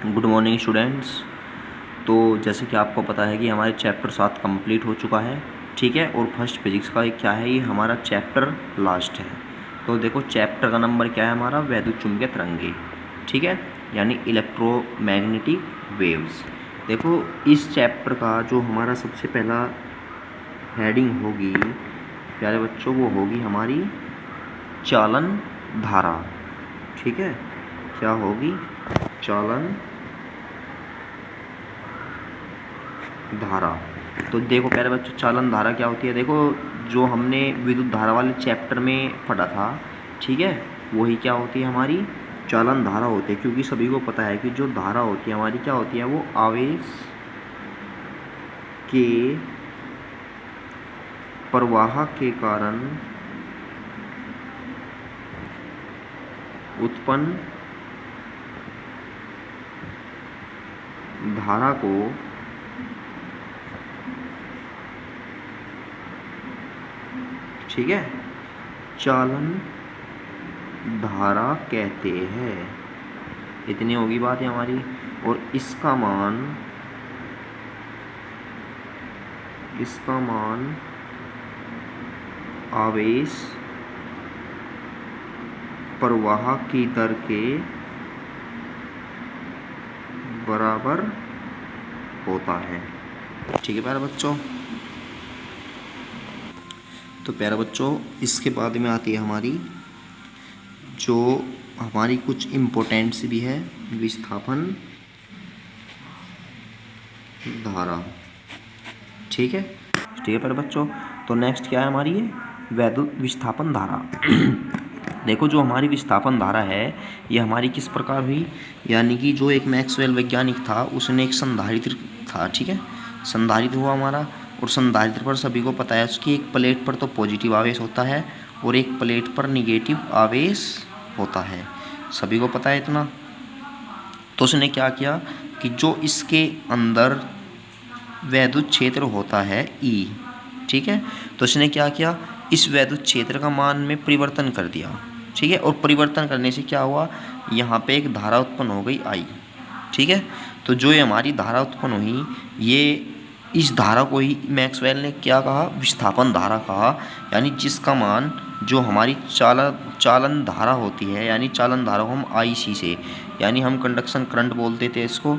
Good morning students. तो जैसे कि आपको पता है कि हमारे चैप्टर 7 कंप्लीट हो चुका है, ठीक है। और फर्स्ट फिजिक्स का क्या है, ये हमारा चैप्टर लास्ट है। तो देखो चैप्टर का नंबर क्या है हमारा, वैद्युत चुम्बकीय तरंगे, ठीक है, यानी इलेक्ट्रोमैग्नेटिक वेव्स। देखो इस चैप्टर का जो हमारा सबसे पहला हेडिंग होगी प्यारे बच्चों, वो होगी हमारी चालन धारा, ठीक है। क्या होगी? चालन धारा। तो देखो प्यारे बच्चों, चालन धारा क्या होती है, देखो जो हमने विद्युत धारा वाले चैप्टर में पढ़ा था, ठीक है, वही क्या होती है हमारी चालन धारा होती है। क्योंकि सभी को पता है कि जो धारा होती है हमारी क्या होती है, वो आवेश के प्रवाह के कारण उत्पन्न धारा को ठीक है चालन धारा कहते हैं। इतनी होगी बात है हमारी। और इसका मान आवेश प्रवाह की दर के बराबर होता है, ठीक है प्यारे बच्चों। तो प्यारे बच्चों इसके बाद में आती है हमारी जो हमारी कुछ इम्पोर्टेंट्स भी है, विस्थापन धारा, ठीक है प्यारे बच्चों। तो नेक्स्ट क्या है हमारी, ये वैद्युत विस्थापन धारा। देखो जो हमारी विस्थापन धारा है ये हमारी किस प्रकार हुई, यानी कि जो एक मैक्सवेल वैज्ञानिक था उसने एक संधारित्र था, ठीक है, संधारित्र हुआ हमारा। और संधारित्र पर सभी को पता है उसकी एक प्लेट पर तो पॉजिटिव आवेश होता है और एक प्लेट पर निगेटिव आवेश होता है, सभी को पता है इतना। तो उसने क्या किया कि जो इसके अंदर वैद्युत क्षेत्र होता है E, ठीक है, तो इसने क्या किया, इस वैद्युत क्षेत्र का मान में परिवर्तन कर दिया, ठीक है। और परिवर्तन करने से क्या हुआ, यहाँ पे एक धारा उत्पन्न हो गई I, ठीक है। तो जो ये हमारी धारा उत्पन्न हुई, ये इस धारा को ही मैक्सवेल ने क्या कहा, विस्थापन धारा कहा। यानी जिसका मान जो हमारी चालन धारा होती है, यानी चालन धारा को हम IC से, यानी हम कंडक्शन करंट बोलते थे इसको,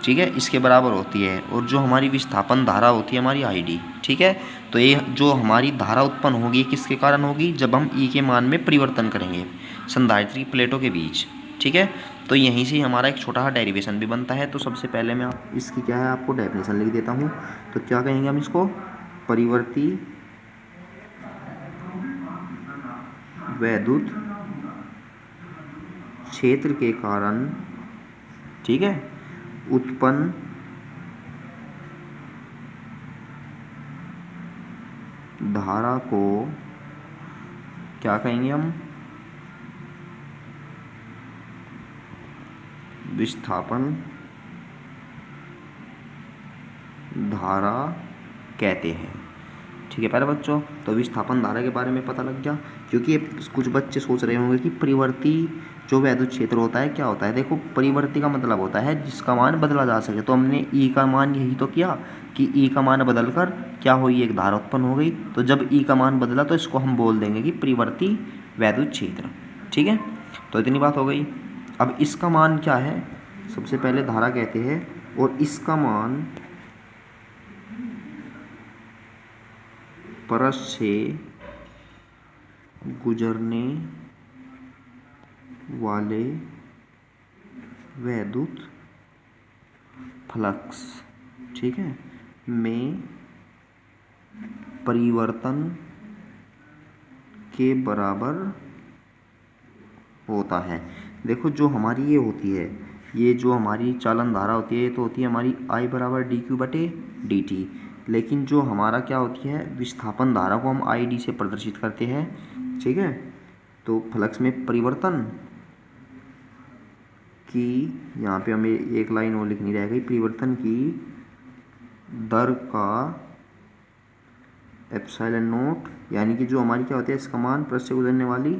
ठीक है, इसके बराबर होती है। और जो हमारी विस्थापन धारा होती है हमारी ID, ठीक है। तो ये जो हमारी धारा उत्पन्न होगी किसके कारण होगी, जब हम E के मान में परिवर्तन करेंगे संधारित्र प्लेटों के बीच, ठीक है। तो यहीं से हमारा एक छोटा सा डेरिवेशन भी बनता है। तो सबसे पहले मैं इसकी क्या है आपको डेफिनेशन लिख देता हूँ। तो क्या कहेंगे हम इसको, परिवर्ती वैद्युत क्षेत्र के कारण, ठीक है, उत्पन्न धारा को क्या कहेंगे हम, विस्थापन धारा कहते हैं, ठीक है प्यारे बच्चों। तो विस्थापन धारा के बारे में पता लग गया। क्योंकि कुछ बच्चे सोच रहे होंगे कि परिवर्ती जो वैद्युत क्षेत्र होता है क्या होता है। देखो परिवर्ती का मतलब होता है जिसका मान बदला जा सके। तो हमने E का मान यही तो किया कि E का मान बदलकर क्या हुई, एक धारा उत्पन्न हो गई। तो जब E का मान बदला तो इसको हम बोल देंगे कि परिवर्ती वैद्युत क्षेत्र, ठीक है। तो इतनी बात हो गई। अब इसका मान क्या है, सबसे पहले धारा कहते हैं, और इसका मान परत से गुजरने वाले वैद्युत फ्लक्स, ठीक है, में परिवर्तन के बराबर होता है। देखो जो हमारी ये होती है, ये जो हमारी चालन धारा होती है, ये तो होती है हमारी I बराबर dQ/dt। लेकिन जो हमारा क्या होती है, विस्थापन धारा को हम ID से प्रदर्शित करते हैं, ठीक है। तो फ्लक्स में परिवर्तन की, यहाँ पे हमें एक लाइन और लिखनी रह गई, परिवर्तन की दर का एप्सिलॉन नॉट, यानी कि जो हमारी क्या होती है, इसका मान परत से गुजरने वाली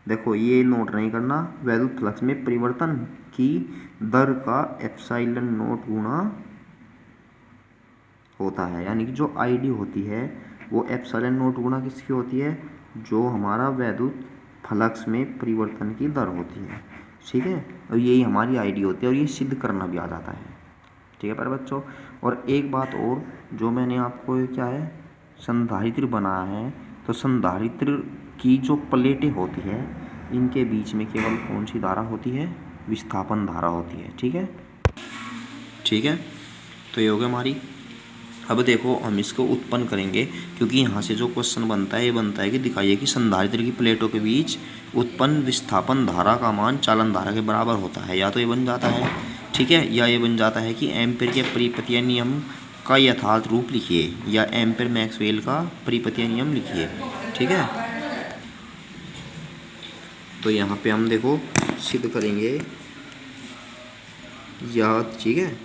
देखो ये नोट नहीं करना, वैद्युत फ्लक्स में परिवर्तन की दर का एप्सिलॉन नोट गुणा होता है, यानी कि जो आईडी होती है वो एप्सिलॉन नोट गुणा किसकी होती है, जो हमारा वैद्युत फ्लक्स में परिवर्तन की दर होती है। ठीक है, और यही हमारी आईडी होती है और ये सिद्ध करना भी आ जाता है। ठीक है पर बच्चों, और एक बात और, जो मैंने आपको क्या है संधारित्र बनाया है, तो संधारित्र की जो प्लेटें होती है इनके बीच में केवल कौन सी धारा होती है, विस्थापन धारा होती है। ठीक है, ठीक है, तो ये हो गया हमारी। अब देखो हम इसको उत्पन्न करेंगे, क्योंकि यहाँ से जो क्वेश्चन बनता है ये बनता है कि दिखाइए कि संधारित्र की प्लेटों के बीच उत्पन्न विस्थापन धारा का मान चालन धारा के बराबर होता है। या तो ये बन जाता है, ठीक है, या ये बन जाता है कि एम्पीयर के परिपतीय नियम का यथार्थ रूप लिखिए, या एम्पीयर मैक्सवेल का परिपतीय नियम लिखिए। ठीक है, तो यहाँ पे हम देखो सिद्ध करेंगे या, ठीक है,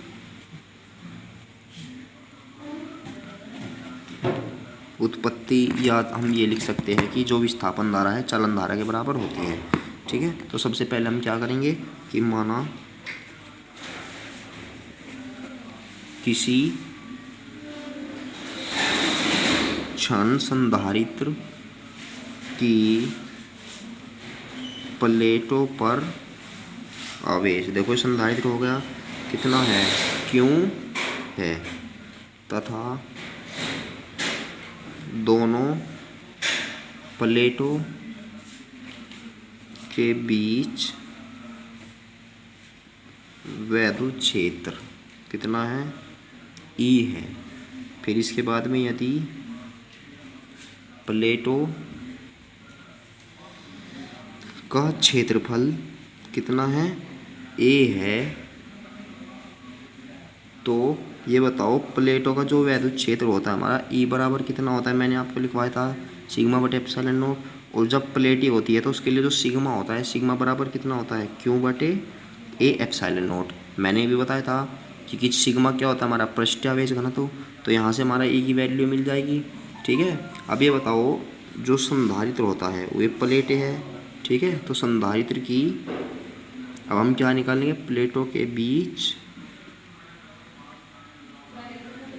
उत्पत्ति, या हम ये लिख सकते हैं कि जो विस्थापन धारा है चालन धारा के बराबर होती है। ठीक है, तो सबसे पहले हम क्या करेंगे कि माना किसी क्षण संधारित्र की प्लेटों पर आवेश, देखो संधारित्र हो गया कितना है, क्यों है, तथा दोनों प्लेटों के बीच वैद्युत क्षेत्र कितना है, ई है। फिर इसके बाद में यदि प्लेटों का क्षेत्रफल कितना है, ए है, तो ये बताओ प्लेटों का जो वैद्युत क्षेत्र होता है हमारा ई बराबर कितना होता है, मैंने आपको लिखवाया था सिग्मा बटे एप्सिलॉन नोट। और जब प्लेट ही होती है तो उसके लिए जो सिग्मा होता है, सिग्मा बराबर कितना होता है, क्यू बटे ए एप्सिलॉन नोट। मैंने भी बताया था कि सिग्मा क्या होता है हमारा पृष्ठावेश घनत्व, तो यहाँ से हमारा ई की वैल्यू मिल जाएगी। ठीक है, अब ये बताओ जो संधारित्र होता है वो प्लेट है। ठीक है, तो संधारित्र की अब हम क्या निकालेंगे, प्लेटों के बीच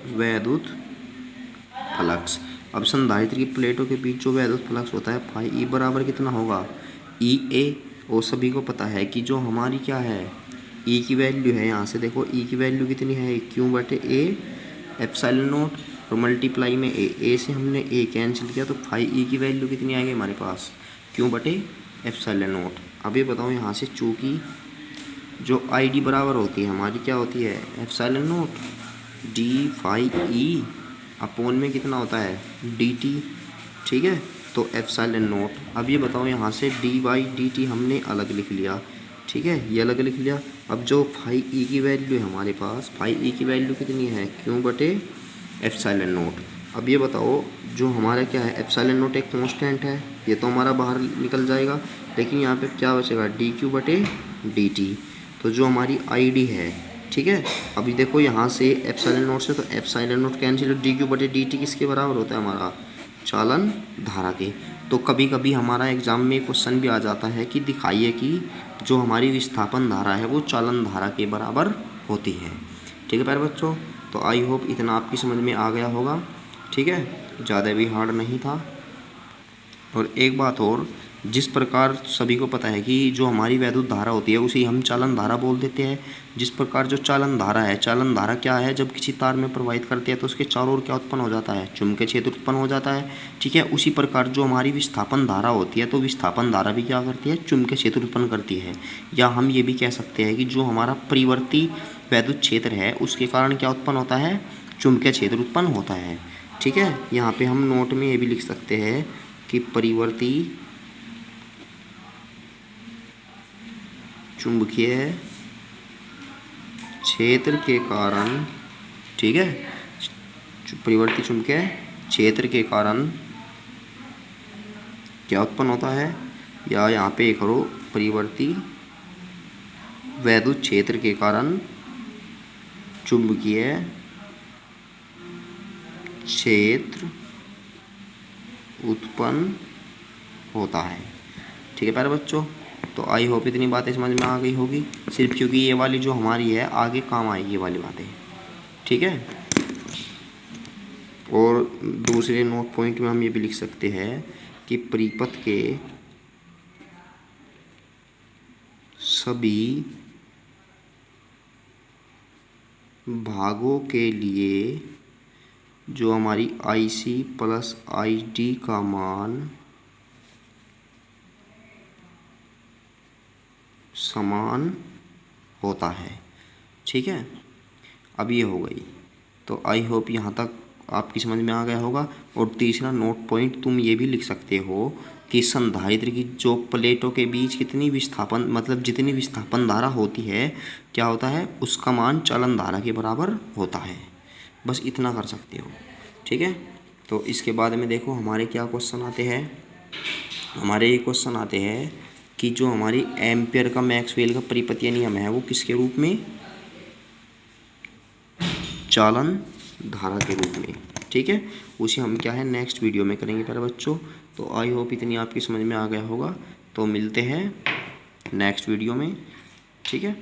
वैद्युत फ्लक्स। अब संधारित्र की प्लेटों के बीच जो वैद्युत फ्लक्स होता है फाई ई बराबर कितना होगा, ई ए। और सभी को पता है कि जो हमारी क्या है ई की वैल्यू है, यहाँ से देखो ई की वैल्यू कितनी है, क्यू बटे ए एप्सिलॉन नोट, और मल्टीप्लाई में ए से हमने ए कैंसिल किया तो फाई ई की वैल्यू कितनी आएगी हमारे पास, क्यू बटे एप्सिलॉन नोट। अब ये बताओ यहाँ से चूँकि जो आई डी बराबर होती है हमारी क्या होती है, epsilon naught D phi E upon में कितना होता है, डी टी। ठीक है, तो एप्सिलॉन नोट। अब ये बताओ यहाँ से डी बाई डी टी हमने अलग लिख लिया। ठीक है, ये अलग लिख लिया। अब जो फाई ई की वैल्यू है हमारे पास, फाई ई की वैल्यू कितनी है, क्यू बटे एप्सिलॉन नोट। अब ये बताओ जो हमारा क्या है, एप्सिलॉन नोट एक कांस्टेंट है, ये तो हमारा बाहर निकल जाएगा, लेकिन यहाँ पे क्या बचेगा, डी क्यू बटे डी टी। तो जो हमारी आई डी है, ठीक है, अभी देखो यहाँ से एप्सिलॉन नोट से तो epsilon note cancel, D Q बटे डी टी किसके बराबर होता है हमारा, चालन धारा के। तो कभी कभी हमारा एग्जाम में क्वेश्चन भी आ जाता है कि दिखाइए कि जो हमारी विस्थापन धारा है वो चालन धारा के बराबर होती है। ठीक है प्यारे बच्चों, तो आई होप इतना आपकी समझ में आ गया होगा। ठीक है, ज़्यादा भी हार्ड नहीं था। और एक बात और, जिस प्रकार सभी को पता है कि जो हमारी वैद्युत धारा होती है उसे हम चालन धारा बोल देते हैं। जिस प्रकार जो चालन धारा है, चालन धारा क्या है, जब किसी तार में प्रवाहित करते हैं तो उसके चारों ओर क्या उत्पन्न हो जाता है, चुंबकीय क्षेत्र उत्पन्न हो जाता है। ठीक है, उसी प्रकार जो हमारी विस्थापन धारा होती है तो विस्थापन धारा भी क्या करती है, चुंबकीय क्षेत्र उत्पन्न करती है। या हम ये भी कह सकते हैं कि जो हमारा परिवर्ती वैद्युत क्षेत्र है उसके कारण क्या उत्पन्न होता है, चुंबकीय क्षेत्र उत्पन्न होता है। ठीक है, यहाँ पे हम नोट में ये भी लिख सकते हैं कि परिवर्ती चुंबकीय क्षेत्र के कारण, ठीक है, परिवर्ती चुंबकीय क्षेत्र के कारण क्या उत्पन्न होता है, या यहाँ पे करो परिवर्ती वैद्युत क्षेत्र के कारण चुंबकीय क्षेत्र उत्पन्न होता है। ठीक है प्यारे बच्चों। तो आई होप इतनी बातें समझ में आ गई होगी, सिर्फ क्योंकि ये वाली जो हमारी है आगे काम आएगी ये वाली बातें, ठीक है। और दूसरे नोट पॉइंट में हम ये भी लिख सकते हैं कि परिपथ के सभी भागों के लिए जो हमारी IC प्लस ID का मान समान होता है, ठीक है। अब ये हो गई, तो आई होप यहाँ तक आपकी समझ में आ गया होगा। और तीसरा नोट पॉइंट तुम ये भी लिख सकते हो कि संधारित्र की जो प्लेटों के बीच कितनी विस्थापन मतलब जितनी विस्थापन धारा होती है क्या होता है, उसका मान चालन धारा के बराबर होता है। बस इतना कर सकते हो, ठीक है। तो इसके बाद में देखो हमारे क्या क्वेश्चन आते हैं। हमारे ये क्वेश्चन आते हैं कि जो हमारी एम्पियर का मैक्सवेल का परिपतीय नियम है वो किसके रूप में, चालन धारा के रूप में, ठीक है। उसे हम क्या है नेक्स्ट वीडियो में करेंगे प्यारे बच्चों। तो आई होप इतनी आपकी समझ में आ गया होगा। तो मिलते हैं नेक्स्ट वीडियो में, ठीक है।